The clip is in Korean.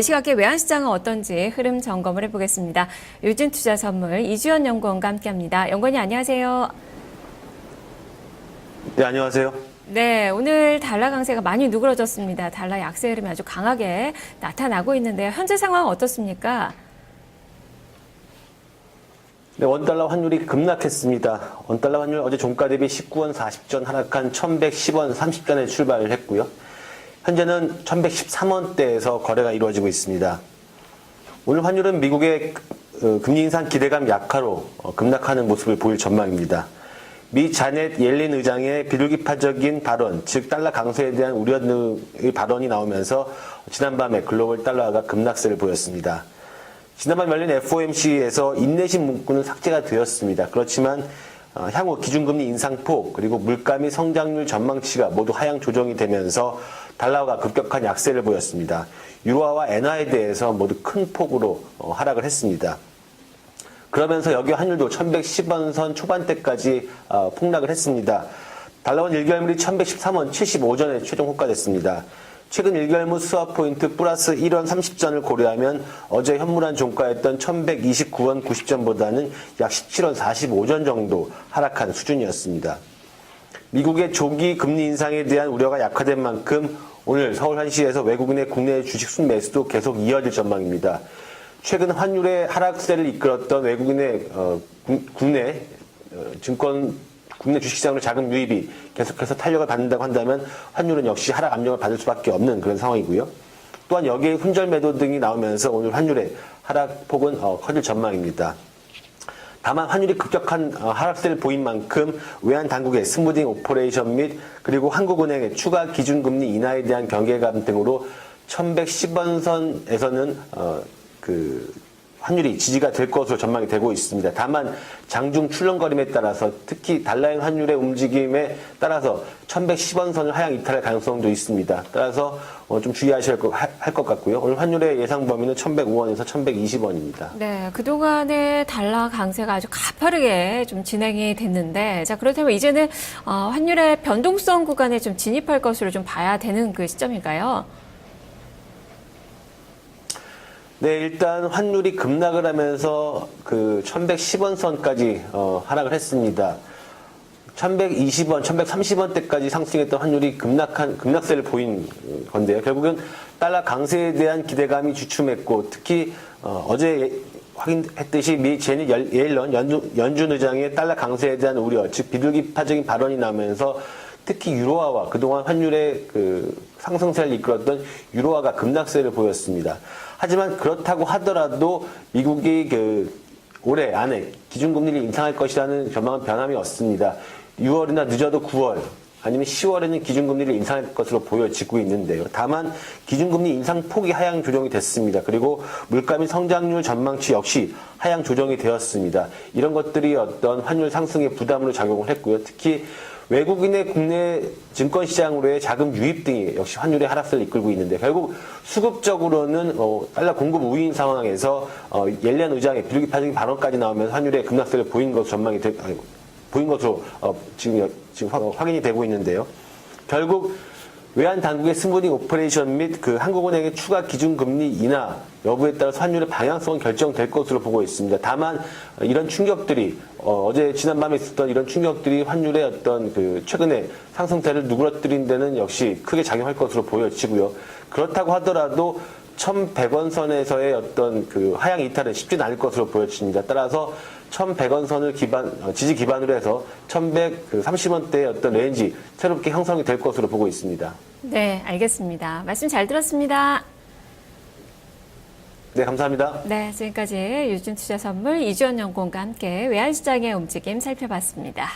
시각의 외환시장은 어떤지 흐름 점검을 해보겠습니다. 유진투자선물 이주연 연구원과 함께합니다. 연구원님 안녕하세요. 네, 안녕하세요. 네, 오늘 달러 강세가 많이 누그러졌습니다. 달러 약세 흐름이 아주 강하게 나타나고 있는데요. 현재 상황은 어떻습니까? 네, 원달러 환율이 급락했습니다. 원달러 환율 어제 종가 대비 19원 40전 하락한 1110원 30전에 출발을 했고요. 현재는 1113원대에서 거래가 이루어지고 있습니다. 오늘 환율은 미국의 금리 인상 기대감 약화로 급락하는 모습을 보일 전망입니다. 미 자넷 옐렌 의장의 비둘기파적인 발언, 즉 달러 강세에 대한 우려의 발언이 나오면서 지난밤에 글로벌 달러가 급락세를 보였습니다. 지난밤 열린 FOMC에서 인내심 문구는 삭제가 되었습니다. 그렇지만 향후 기준금리 인상폭 그리고 물가 및 성장률 전망치가 모두 하향 조정이 되면서 달러가 급격한 약세를 보였습니다. 유로화와 엔화에 대해서 모두 큰 폭으로 하락을 했습니다. 그러면서 여기 환율도 1110원 선 초반대까지 폭락을 했습니다. 달러원 1개월물이 1113원 75전에 최종 호가됐습니다. 최근 1개월물 스왑 포인트 플러스 1원 30전을 고려하면 어제 현물한 종가였던 1129원 90전보다는 약 17원 45전 정도 하락한 수준이었습니다. 미국의 조기 금리 인상에 대한 우려가 약화된 만큼 오늘 서울 한시에서 외국인의 국내 주식 순매수도 계속 이어질 전망입니다. 최근 환율의 하락세를 이끌었던 외국인의 국내 주식시장으로 자금 유입이 계속해서 탄력을 받는다고 한다면 환율은 역시 하락 압력을 받을 수밖에 없는 그런 상황이고요. 또한 여기에 훈절 매도 등이 나오면서 오늘 환율의 하락폭은 커질 전망입니다. 다만 환율이 급격한 하락세를 보인 만큼 외환 당국의 스무딩 오퍼레이션 및 그리고 한국은행의 추가 기준금리 인하에 대한 경계감 등으로 1110원 선에서는 환율이 지지가 될 것으로 전망이 되고 있습니다. 다만 장중 출렁거림에 따라서 특히 달러엔 환율의 움직임에 따라서 1110원 선을 하향 이탈할 가능성도 있습니다. 따라서 좀 주의하셔야 할 것 같고요. 오늘 환율의 예상 범위는 1105원에서 1120원입니다. 네, 그동안의 달러 강세가 아주 가파르게 좀 진행이 됐는데, 자, 그렇다면 이제는 환율의 변동성 구간에 좀 진입할 것으로 좀 봐야 되는 그 시점일까요? 네, 일단 환율이 급락을 하면서 1110원 선까지 하락을 했습니다. 1120원, 1130원대까지 상승했던 환율이 급락세를 보인 건데요. 결국은 달러 강세에 대한 기대감이 주춤했고, 특히 어제 확인했듯이 미 제닛 옐런 연준 의장의 달러 강세에 대한 우려, 즉 비둘기파적인 발언이 나오면서 특히 유로화와 그동안 환율의 상승세를 이끌었던 유로화가 급락세를 보였습니다. 하지만 그렇다고 하더라도 미국이 올해 안에 기준금리를 인상할 것이라는 전망은 변함이 없습니다. 6월이나 늦어도 9월 아니면 10월에는 기준금리를 인상할 것으로 보여지고 있는데요. 다만 기준금리 인상폭이 하향 조정이 됐습니다. 그리고 물가 및 성장률 전망치 역시 하향 조정이 되었습니다. 이런 것들이 어떤 환율 상승의 부담으로 작용을 했고요. 특히 외국인의 국내 증권시장으로의 자금 유입 등이 역시 환율의 하락세를 이끌고 있는데 결국 수급적으로는 달러 공급 우위인 상황에서 옐렌 의장의 비둘기파적인 발언까지 나오면서 환율의 급락세를 보인 것으로 지금 확인이 되고 있는데요. 결국 외환 당국의 스무딩 오퍼레이션 및 한국은행의 추가 기준금리 인하 여부에 따라서 환율의 방향성은 결정될 것으로 보고 있습니다. 다만 이런 충격들이 지난밤에 있었던 이런 충격들이 환율의 어떤 최근의 상승세를 누그러뜨린 데는 역시 크게 작용할 것으로 보여지고요. 그렇다고 하더라도 1100원 선에서의 어떤 하향 이탈은 쉽지는 않을 것으로 보여집니다. 따라서 1100원 선을 지지 기반으로 해서 1130원대의 어떤 레인지 새롭게 형성이 될 것으로 보고 있습니다. 네, 알겠습니다. 말씀 잘 들었습니다. 네, 감사합니다. 네, 지금까지 유진투자선물 이주연 연구원과 함께 외환시장의 움직임 살펴봤습니다.